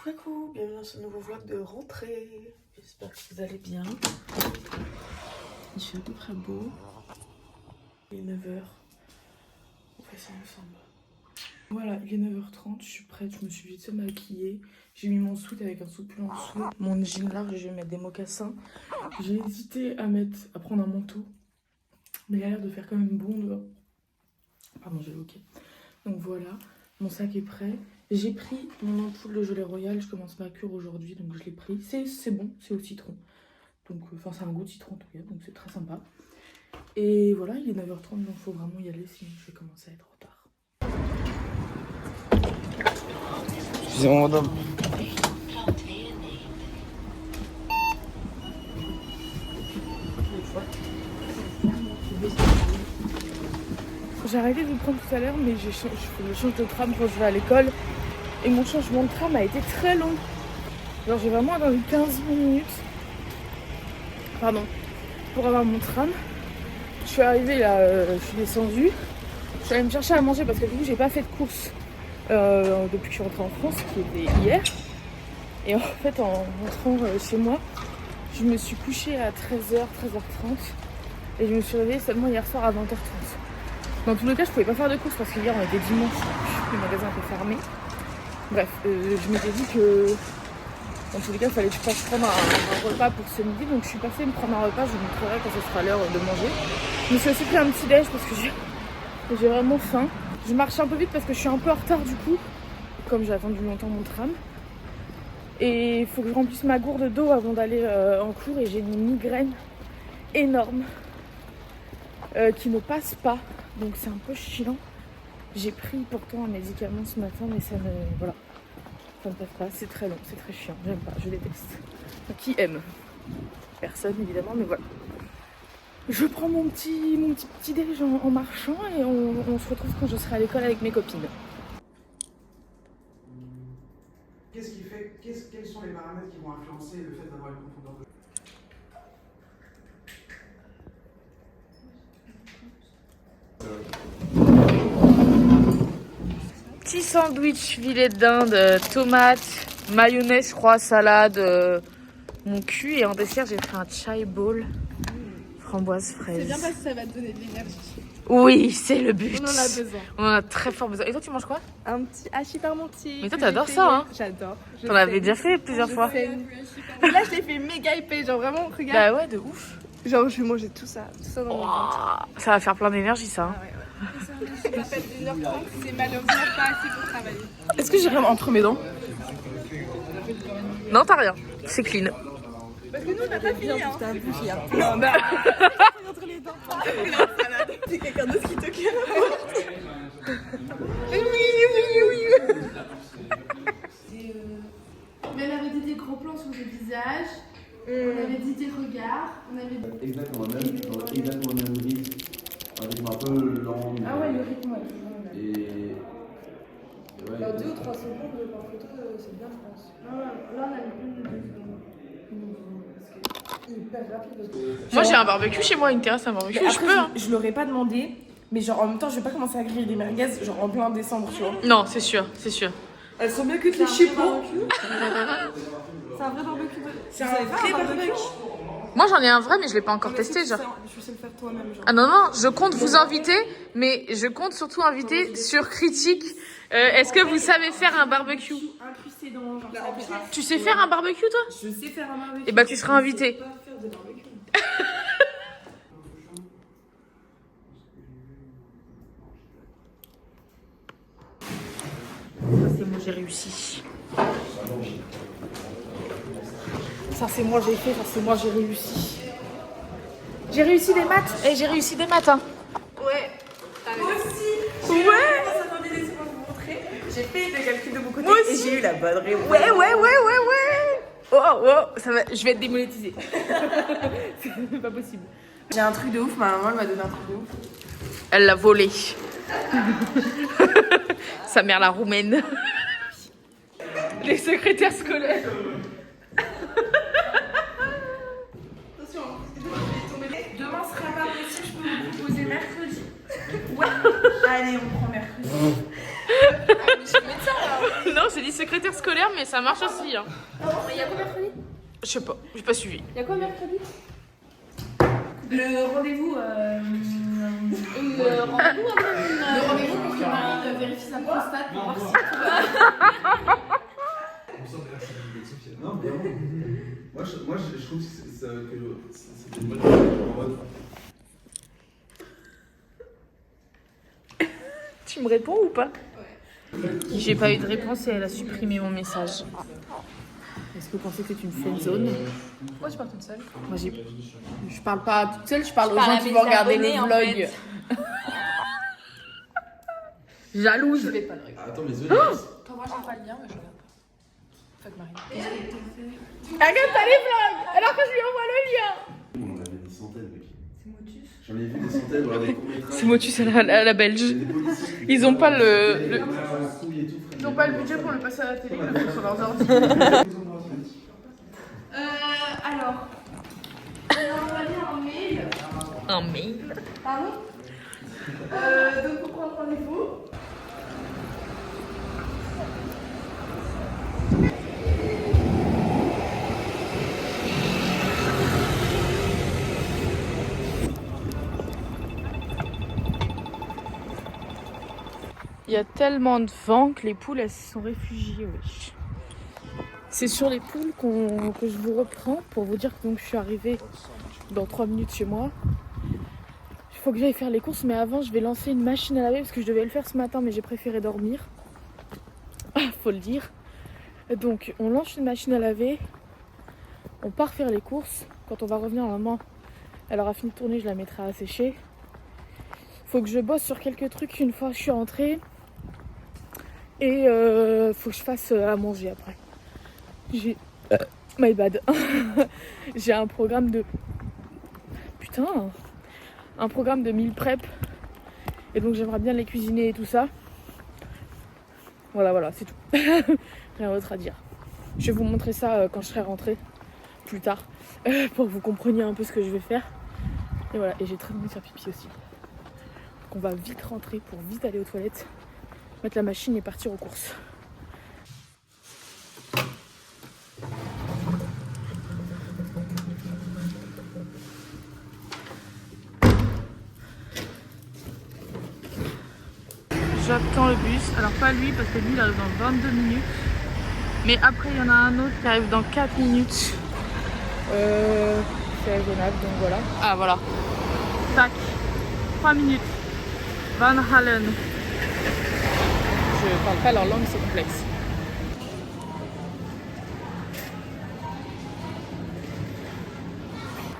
Coucou, bienvenue dans ce nouveau vlog de rentrée. J'espère que vous allez bien. Il fait à peu près beau. Il est 9h. On fait ça ensemble. Voilà, il est 9h30, je suis prête, je me suis vite maquillée. J'ai mis mon sweat avec un sous-pull en dessous. Mon jean large, je vais mettre des mocassins. J'ai hésité à prendre un manteau. Mais il a l'air de faire quand même bon dehors. Pardon, j'ai loqué. Donc voilà, mon sac est prêt. J'ai pris mon ampoule de gelée royale, je commence ma cure aujourd'hui, donc je l'ai pris. C'est bon, c'est au citron. Donc, enfin, c'est un goût de citron en tout cas, donc c'est très sympa. Et voilà, il est 9h30, donc il faut vraiment y aller, sinon je vais commencer à être en retard. Excusez-moi madame. J'ai arrêté de le prendre tout à l'heure, mais je fais le change de tram quand je vais à l'école. Et mon changement de tram a été très long. Alors j'ai vraiment attendu 15 minutes. Pardon. Pour avoir mon tram. Je suis arrivée là, je suis descendue. Je suis allée me chercher à manger parce que du coup j'ai pas fait de courses depuis que je suis rentrée en France, qui était hier. Et en fait en rentrant chez moi, je me suis couchée à 13h, 13h30. Et je me suis réveillée seulement hier soir à 20h30. Dans tous les cas, je pouvais pas faire de courses parce qu'hier on était dimanche, les magasins étaient fermés. Bref, je m'étais dit que dans tous les cas, il fallait que je passe prendre un repas pour ce midi. Donc je suis passée me prendre un repas, je vous montrerai quand ce sera l'heure de manger. Je me suis aussi pris un petit déj parce que j'ai vraiment faim. Je marche un peu vite parce que je suis un peu en retard du coup, comme j'ai attendu longtemps mon tram. Et il faut que je remplisse ma gourde d'eau avant d'aller en cours et j'ai une migraine énorme qui ne passe pas. Donc c'est un peu chiant. J'ai pris pourtant un médicament ce matin, mais ça ne passe pas. C'est très long, c'est très chiant. J'aime pas, je déteste. Qui aime? Personne évidemment, mais voilà. Je prends mon petit déj en marchant et on se retrouve quand je serai à l'école avec mes copines. Quels sont les paramètres qui vont influencer le fait d'avoir une profondeur de... Petit sandwich filet de dinde, tomates, mayonnaise, je crois, salade, mon cul. Et en dessert, j'ai fait un chai bowl, framboise fraise. C'est bien parce que ça va te donner de l'énergie. Oui, c'est le but. On en a besoin. On en a très fort besoin. Et toi, tu manges quoi? Un petit hachis parmentier. Mais toi, que t'adores j'ai ça, fait. hein? J'adore. T'en avais déjà fait plusieurs fois. Mais là, je l'ai fait méga épais. Genre vraiment, regarde. Bah ouais, de ouf. Genre, je vais manger tout ça dans mon ventre. Ça va faire plein d'énergie, ça. Hein. Ah ouais. Je m'appelle 1h30, c'est malheureusement pas assez pour travailler. Est-ce que j'ai rien entre mes dents? Non, t'as rien. C'est clean. Parce que nous, on n'a pas fini. Hein. Entre les dents. C'est quelqu'un d'autre qui te calme. Mais elle avait dit des gros plans sur le visage, on avait dit des regards, on avait dit... Exactement le même rythme, un rythme un peu lent. Ah ouais, le rythme, ouais. Et ouais, 2 ou 3 secondes par photo, c'est bien, je pense. Là, on a une ou 2 secondes. Hyper rapide parce que... Moi, j'ai un barbecue chez moi, une terrasse, un barbecue. Mais Je après, peux, hein. je l'aurais pas demandé, mais genre en même temps, je vais pas commencer à griller des merguez genre en plein décembre, tu vois. Non, c'est sûr, c'est sûr. Elles sont mieux que les chipots. C'est un vrai barbecue de... C'est un vrai barbecue. Moi, j'en ai un vrai, mais je l'ai pas encore testé, genre. Tu sais le faire toi-même, genre. Ah non, non, je compte vous inviter, mais je compte surtout inviter sur Critique. Est-ce que vous savez faire un barbecue? Incrusté dans genre ça verra. Tu sais faire un barbecue, toi? Je sais faire un barbecue. Eh bah, tu seras invité. Je sais pas faire de barbecue. Ça, c'est moi, j'ai réussi. Ça, c'est moi, j'ai fait. Ça, c'est moi, j'ai réussi. J'ai réussi des maths. Et j'ai réussi des maths, hein. Ouais. Moi aussi. Ouais. Attendez, laissez-moi vous montrer. J'ai fait le calcul de mon côté Moi et aussi. j'ai eu la bonne réponse. Ouais. Oh, ça va, je vais être démonétisée. C'est pas possible. J'ai un truc de ouf, ma maman elle m'a donné un truc de ouf. Elle l'a volé. Sa mère, la roumaine. Les secrétaires scolaires. Demain sera pas possible, je peux vous proposer mercredi. Ouais. Allez, on prend mercredi. Non, j'ai dit secrétaire scolaire, mais ça marche aussi. Hein. Il y a quoi mercredi? Je sais pas, j'ai pas suivi. Il y a quoi mercredi? Le rendez-vous. Le rendez-vous pour que Marie vérifie sa prostate pour voir si Non, vraiment. Moi, je trouve que c'était une bonne chose. En mode, Tu me réponds ou pas? J'ai pas eu de réponse et elle a supprimé mon message. Est-ce que vous pensez que c'est une friend zone? Pourquoi tu pars toute seule? Moi, je parle pas toute seule, je parle aux parle gens à qui mes vont regarder abonnés, le en vlog. Jalouse. Je vais pas le regarder. attends, mes yeux. Toi, moi, j'ai pas le lien, mais je regarde. Fuck Marie. Regarde, t'as les vlogs alors que je lui envoie le lien. On en avait des centaines, mec. C'est Motus. J'en ai vu des centaines dans des courts-métrages. C'est Motus à la belge. Des policiers qui- Ils ont pas le- Ils ont pas le budget pour le passer à la télé, ils le font sur leurs ordi. alors, on a envoyé un mail. Un mail. Pardon donc pour prendre rendez-vous. Il y a tellement de vent que les poules elles se sont réfugiées. Oui. C'est sur les poules que je vous reprends pour vous dire que donc, je suis arrivée dans 3 minutes chez moi. Il faut que j'aille faire les courses, mais avant je vais lancer une machine à laver parce que je devais le faire ce matin mais j'ai préféré dormir. Faut le dire. Donc on lance une machine à laver, on part faire les courses. Quand on va revenir, maman elle aura fini de tourner, je la mettrai à sécher. Faut que je bosse sur quelques trucs une fois que je suis rentrée. Et faut que je fasse à manger après. J'ai... My bad. J'ai un programme de... Putain. Un programme de meal prep. Et donc j'aimerais bien les cuisiner et tout ça. Voilà, c'est tout. Rien d'autre à dire. Je vais vous montrer ça quand je serai rentrée. Plus tard. Pour que vous compreniez un peu ce que je vais faire. Et voilà, et j'ai très envie de faire pipi aussi. Donc on va vite rentrer pour vite aller aux toilettes. Mettre la machine et partir aux courses. J'attends le bus, alors pas lui parce que lui il arrive dans 22 minutes. Mais après il y en a un autre qui arrive dans 4 minutes. C'est raisonnable donc voilà. Ah voilà. Tac. 3 minutes. Van Halen. Je parle pas leur langue, c'est complexe.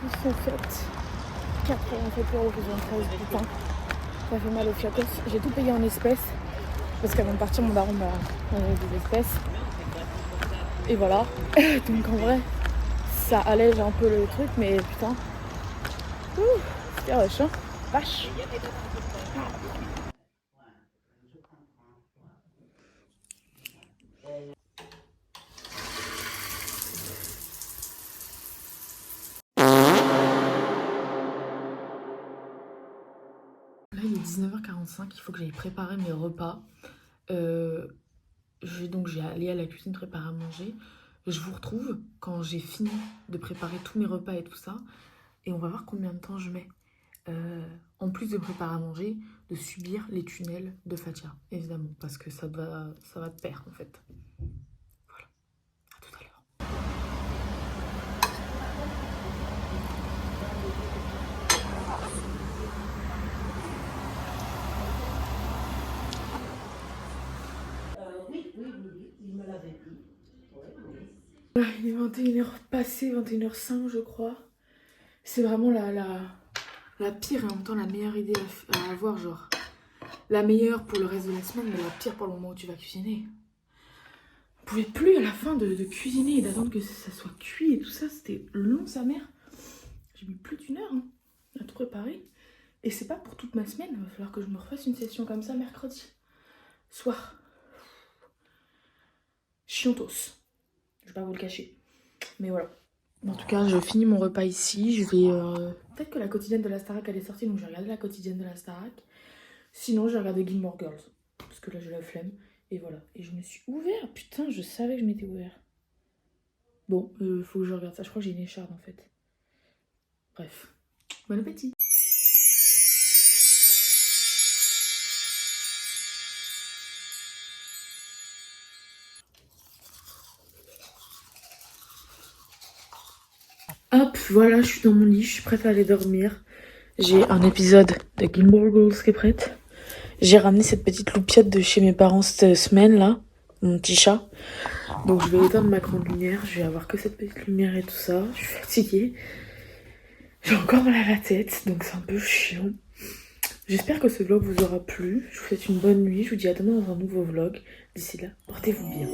Ils sont faites. 87 € pour 13, putain. Ça fait mal aux fiatos. J'ai tout payé en espèces. Parce qu'avant de partir, mon daron m'a donné des espèces. Et voilà. Donc en vrai, ça allège un peu le truc, mais putain. C'est rush, hein. Vache. Là il est 19h45, il faut que j'aille préparer mes repas. J'ai allé à la cuisine préparer à manger. Je vous retrouve quand j'ai fini de préparer tous mes repas et tout ça. Et on va voir combien de temps je mets. En plus de préparer à manger, de subir les tunnels de Fatia, évidemment. Parce que ça va de pair en fait. Voilà, à tout à l'heure. Oui, il me l'avait dit. Il est 21h passé, 21h05 je crois. C'est vraiment la pire et en même temps la meilleure idée à avoir, genre. La meilleure pour le reste de la semaine, mais la pire pour le moment où tu vas cuisiner. On pouvait plus à la fin de cuisiner et d'attendre que ça soit cuit et tout ça, c'était long sa mère. J'ai mis plus d'1 heure hein, à tout préparer. Et c'est pas pour toute ma semaine, il va falloir que je me refasse une session comme ça mercredi soir. Chiantos. Je vais pas vous le cacher. Mais voilà. En tout cas, je finis mon repas ici. Je vais... Peut-être que la quotidienne de la Starac elle est sortie, donc je vais regarder la quotidienne de la Starac. Sinon, je vais regarder Gilmore Girls. Parce que là, j'ai la flemme. Et voilà, et je me suis ouvert. Putain, je savais que je m'étais ouvert. Bon, faut que je regarde ça. Je crois que j'ai une écharde en fait. Bref, bon appétit. Hop, voilà, je suis dans mon lit, je suis prête à aller dormir. J'ai un épisode de Gilmore Girls qui est prête. J'ai ramené cette petite loupiette de chez mes parents cette semaine là, mon petit chat. Donc je vais éteindre ma grande lumière, je vais avoir que cette petite lumière et tout ça. Je suis fatiguée. J'ai encore mal à la tête, donc c'est un peu chiant. J'espère que ce vlog vous aura plu. Je vous souhaite une bonne nuit, je vous dis à demain dans un nouveau vlog. D'ici là, portez-vous bien.